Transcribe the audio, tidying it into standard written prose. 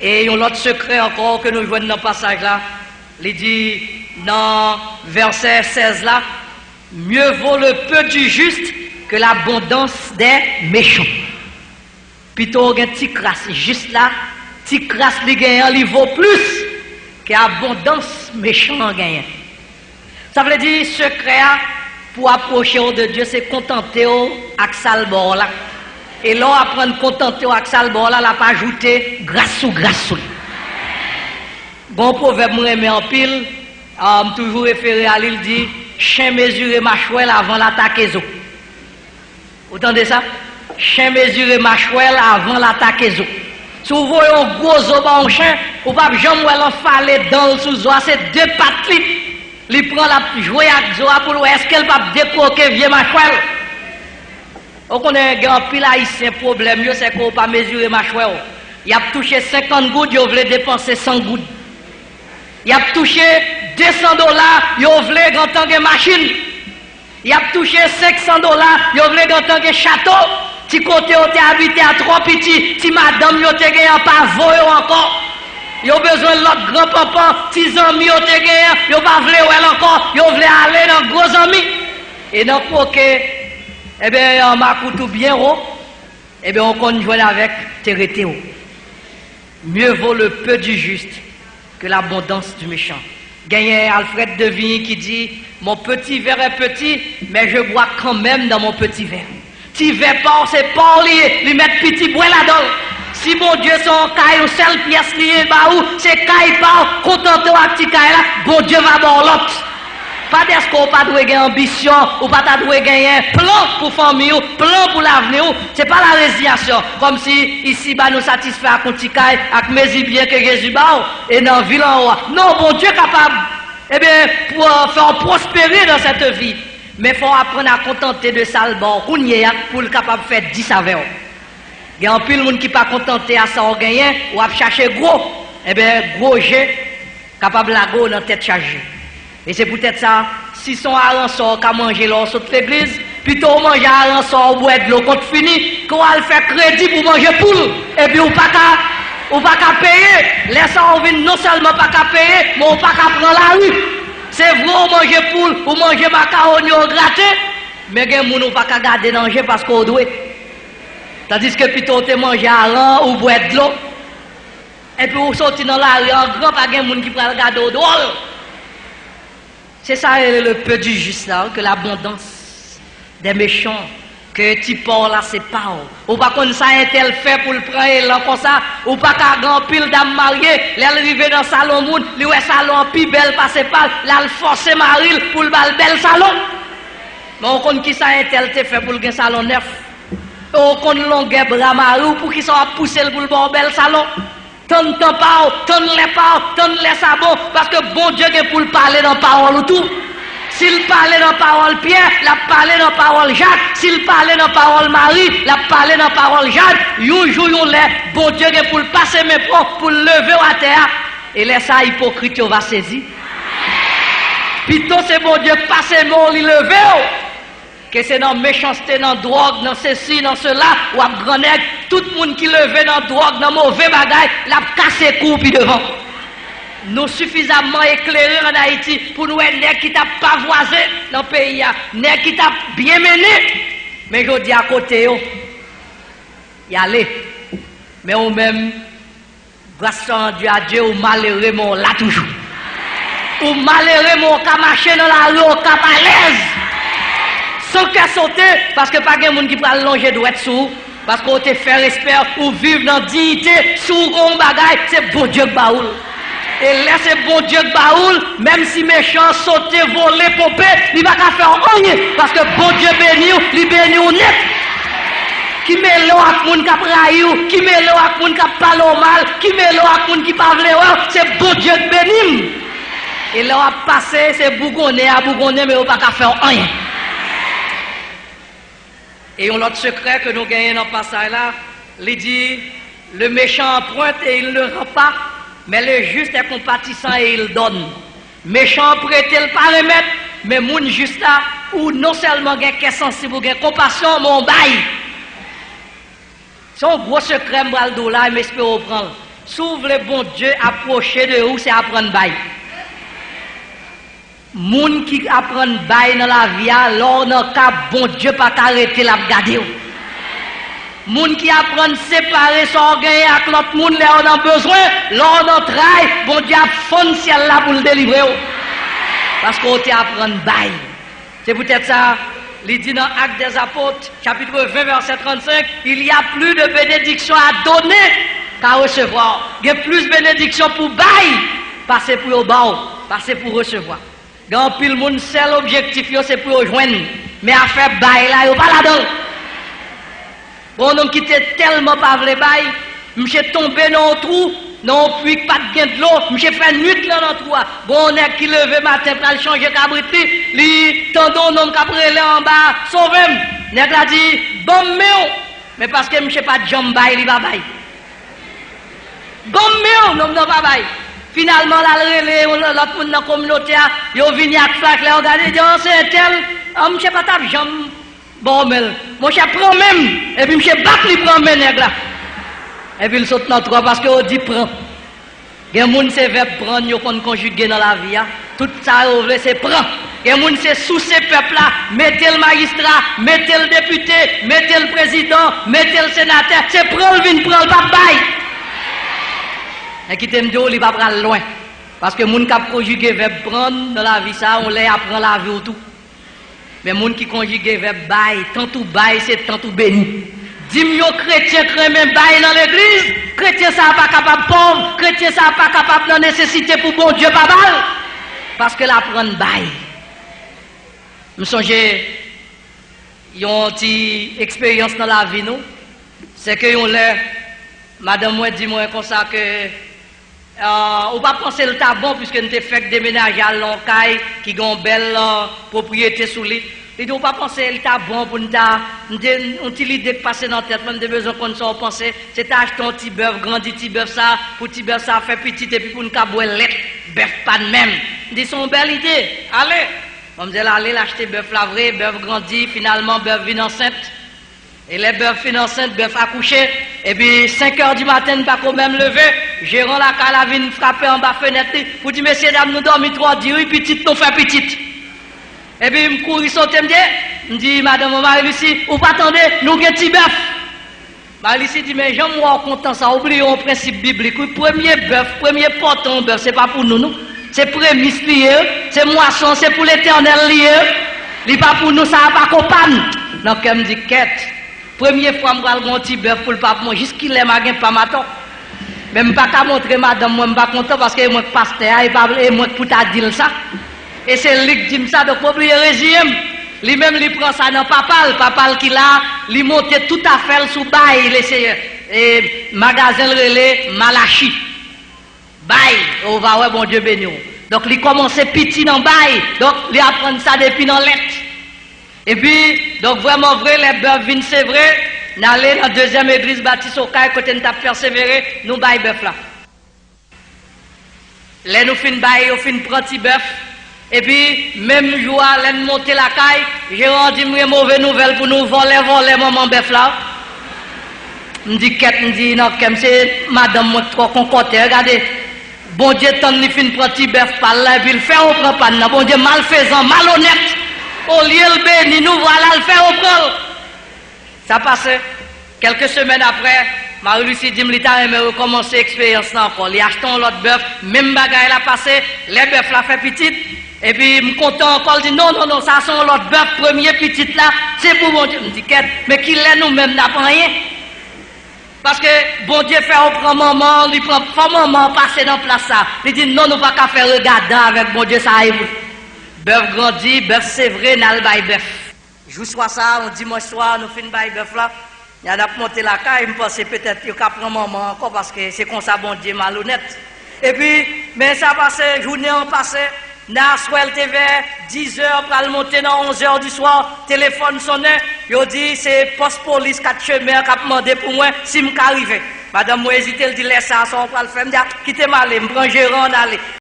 Et un autre secret encore que nous voyons dans le passage là, il dit dans verset 16 là, mieux vaut le peu du juste que l'abondance des méchants. Plutôt un petit crasse juste là, petit crasse li gagnant, il vaut plus que l'abondance méchant gagnant. Ça veut dire secret pour approcher de Dieu, c'est contenter avec salbor là. Et là, apprendre contenter avec salbor là, la pas ajouter grâce ou grâce. Bon proverbe moi aimé en pile, toujours référé à l'île dit chien mesuré mâchouel avant l'attaque zo. Vous entendez ça? Chien mesuré mâchouel avant l'attaque zo. Si vous voyez un gros zo ba un chien, ou pas jamais en faller dans le sous c'est deux pattes li. Il prend la jouer avec zo pour voir est-ce qu'elle va décoquer vieux mâchouel. On connaît un pile haïtien problème, c'est qu'on pas mesurer mâchouel. Il a touché 50 gouttes, il voulait dépenser 100 gouttes. Il a touché $200, il voulait gagner une machine. Il a touché $500, il voulait gagner un château. Si côté où tu habité à 3 petits, si madame yo te gagné pas voyer encore. Il a besoin de l'autre grand-papa, 6 amis yo te gagné, il pas voulu elle encore, il voulait aller dans gros amis. Et dans poké eh bien, on m'a coûté bien haut, eh bien, on compte jouer avec Térétéo. Mieux vaut le peu du juste que l'abondance du méchant. Gagné Alfred de Vigny qui dit mon petit verre est petit, mais je bois quand même dans mon petit verre. Si verre pas, c'est pas lié, lui mettre petit bois là-dedans. Si mon Dieu son caille ou seule pièce liée, bah ou c'est caille pas, contenté à petit caille là, bon Dieu va bon l'autre. Pas d'est-ce qu'on pas doit gagner ambition, ou pas doit gagner plan pour famille, plan pour l'avenir, c'est pas la résignation. Comme si ici, bah, nous satisfait à Contikaï, avec mes bien que Jésus bat, et dans la ville en haut. Non, bon Dieu capable, eh bien, pour faire prospérer dans cette vie. Mais il faut apprendre à contenter de ça le bord, pour le capable de faire 10 avec. Il y a un peu de monde qui n'est pas contenté à ça, on gagne, ou à chercher gros, eh bien, gros jet, capable de la go dans la tête chargée. Et c'est peut-être ça, si son arançon qu'a mangé l'on saute l'église, plutôt manger arançon au bois de l'eau quand fini, qu'on va faire crédit pour manger poule, et puis ou pas qu'à payer, laisse on vient non seulement pas qu'à payer, mais on pas qu'à prendre la rue. C'est vrai, on manger poule, ou manger macaroni au gratin, mais gen moun ou pas qu'à garder danger parce qu'on doit. Tandis que plutôt on manger arançon ou bois de l'eau, et puis on sortit dans la rue, en grand pas gen moun qui prend regarder au dehors. C'est ça le peu du juste là, que l'abondance des méchants, que tu parles là, c'est pas. Ou pas comme ça, un tel fait pour le prendre là comme ça, ou pas qu'à grand pile dame mariée, l'arriver dans le salon monde, lui ouais salon plus belle passer par, là le forcer Maril pour le bel salon. Mais on connaît qui ça un tel te fait pour le salon neuf. On connaît longueur bras marou pour qui ça va pousser pour le bon bel salon. Ton pas, ton les sabots, parce que bon Dieu est pour le parler dans la parole ou tout. S'il parlait dans la parole Pierre, il a parlé dans la parole Jacques. S'il parlait dans la parole Marie, il a parlé dans la parole Jacques. Yon jour, yon lè, bon Dieu est pour le passer mes points, pour le lever à terre. Et laisse ça, hypocrite, on va saisir. Plutôt c'est bon Dieu passer mon li lever. Que c'est dans méchanceté, dans drogue, dans ceci, dans cela, ou à grand nègre, tout le monde qui levait dans drogue, dans mauvais bagaille, l'a cassé coup puis devant. Nous suffisamment éclairés en Haïti pour nous être nègre qui t'a pas voisé dans le pays, nègre qui t'a bien mené. Mais je dis à côté, y aller. Mais ou même, grâce à Dieu, ou malheureusement là toujours. Ou malheureusement, on marcher dans la rue, on à l'aise. Sans qu'à sauter, parce que pas de monde qui peut allonger doit être sous, parce qu'on te fait respect ou vivre dans dignité, sous un bagaille, c'est bon Dieu baoul. Et laissez bon Dieu baoul, même si méchant sauter, voler, pomper, il va pas faire rien, parce que bon Dieu béni, il béni ou net. Qui met l'eau à moun qui a praï, qui met l'eau à moun qui a parlé mal, qui met l'eau à moun qui parle c'est bon Dieu béni. Et là, on a passé, c'est bougonné à bougonné, mais on va pas faire rien. Et on a l'autre secret que nous gagnons dans le passage là, il dit, le méchant emprunte et il ne le rend pas, mais le juste est compatissant et il donne. Méchant prête, il ne pas remettre, mais moun juste là, ou non seulement gagne qu'est sensible, gagne compassion, mon bail. C'est un gros secret, m'bral do là, mais j'espère prendre. s'ouvre le bon Dieu approcher de vous, c'est apprendre bail. Moun qui apprend bail dans la vie, alors dans cas bon Dieu pas arrêter la regarder. Moun qui apprend séparer son orgueil avec l'autre monde, là on a besoin, là on travail, bon Dieu a fond ciel là pour le délivrer. Parce qu'on t'apprend bail. C'est peut-être ça. Il dit dans Actes des Apôtres, chapitre 20, verset 35, il y a plus de bénédiction à donner qu'à recevoir. Il y a plus de bénédiction pour bail, passer pour au bas, passer pour recevoir. Quand pile monde seul objectif c'est pour rejoindre, mais à faire bail là, il pas là-dedans. Bon, donc qui était tellement pas vrai bail, monsieur tombé dans un trou, non puis pas de gain de l'eau, monsieur fait nuit là dans le trou. Bon, on est qui levé matin pour changer cabriti, li tendon non cabrelé en bas, sauvez-moi. Nèg la dit bon mais parce que monsieur pas de jambe bail, il va bail. Bon non pas bail. Finalement, l'autre monde dans la communauté, ils ont venu avec flac, là, regardez, ils ont dit, c'est tel, je ne sais pas ta jambe, bon, mais, mon cher prend même, et puis, je bat, il prend même, là. Et puis, il saute dans le trou, parce qu'on dit, prend. Il y a des gens qui veulent prendre, ils ont conjugué dans la vie, tout ça, c'est prend. Il y a des gens qui sont sous ces peuples-là, mettez le magistrat, mettez le député, mettez le président, mettez le sénateur, c'est prendre, il vient prendre, pas bail. Et qui t'aime dire, il va pas loin. Parce que les gens qui conjugué verbe prendre dans la vie, ça, on les apprend la vie ou tout. Mais les gens qui conjugué verbe bail, tant tout bail, c'est tant tout béni. Dis-moi, chrétien, crème bail dans l'église, chrétien, ça pas capable pauvre, chrétien, ça pas capable de nécessité pour bon Dieu, pas mal. Parce que l'apprendre bail. Je me songe, ils ont une expérience dans la vie, nous. C'est que ont l'air, madame, moi, dis-moi comme ça que. On va penser le tabon puisque nous avons fait déménager à Loncaille qui a une belle propriété sous lui. Et on va penser le tabon pour nous une idée de passer dans la tête, même des besoins qu'on s'en penser, c'est acheter un petit bœuf, grandi petit bœuf ça, pour petit bœuf ça fait petit et puis pour nous boire lait, bœuf pas de même. Dis c'est une belle idée. Allez, on me dit allez l'acheter bœuf la vraie, bœuf grandi, finalement bœuf vient enceinte. Et les bœufs financés, bœufs accouchés, et puis 5 heures du matin, pas quand même lever, gérant la calavine frapper en bas fenêtre, pour dire, messieurs, dames, nous dormons trop, dit oui, petite, nous fait petite. Et puis, je cours, sauter, me dit, madame Marie-Lucie, ou pas attendez, nous avons un petit bœuf. Marie-Lucie dit, mais j'aime moi content ça, oublions le principe biblique. Oui, premier bœuf, premier poton bœuf, c'est pas pour nous, nous. C'est prémisse lié, c'est moisson, c'est pour l'éternel lié. Il pas pour nous, ça n'a pas compagne. Donc, elle me dit, quête. Première fois, je vais un petit bœuf pour le pape, jusqu'il est maguin pas matin. Même pas qu'à montrer madame, moi, je ne suis pas content parce que moi, pasteur, et moi, pour ta dire ça. Et c'est lui qui dit ça, donc, oublier le régime. Lui-même, il prend ça dans papal qui l'a, il monte tout à fait sous bail, et magasin relais, Malachi. Bail, on va voir, bon Dieu béni. Donc, il commence petit dans bail, donc, il apprend ça depuis dans l'être. Et puis, donc vraiment vrai, les bœufs viennent, c'est vrai, nous allons dans la deuxième église bâtisse au Caille, côté nous avons persévéré, nous baillons bœuf là. Là, nous finissons bailler, nous finissons prendre petit bœuf. Et puis, même jour, nous montons la caille, j'ai rendu une mauvaise nouvelle pour nous voler, maman bœuf là. Je dis, qu'est-ce que je dis, non, comme c'est madame, moi, trop concordée, regardez. Bon Dieu, tant nous finissons prendre petit bœuf par là, et puis il fait, on prend pas, bon Dieu, malfaisant, malhonnête. Au lieu de béni, nous voilà le faire au col. Ça passe. Quelques semaines après, Marie-Lucie dit, il recommencer l'expérience encore. Il achète l'autre bœuf, même bagaille l'a passé, les bœufs l'a fait petite. Et puis, je suis content encore, il dit, non, ça sont l'autre bœuf, premier petite là, c'est pour bon Dieu. Je me dis, mais qui l'est nous-mêmes, n'a pas rien. Parce que bon Dieu fait, on prend maman, il prend maman, passer dans la place ça. Il dit, non, nous ne pouvons pas faire regarder avec bon Dieu, ça arrive. Bœuf grandi, bœuf c'est vrai, n'a le bail bœuf. Jour soir ça, on dimanche soir, nous finissons bail bœuf là. Il y a monté la caille, je pense peut-être qu'il y a prendre maman encore parce que c'est comme ça, bon Dieu, malhonnête. Et puis, mais ça passe, journée en passé, n'a soit TV, 10h, pour aller monter dans 11h du soir, téléphone sonné, il dit c'est poste police 4 chemins qui a demandé pour moi si je suis arrivé. Madame, moi hésité, elle dit laisse ça, on va le faire, je dis quittez-moi, je prends gérant, allez.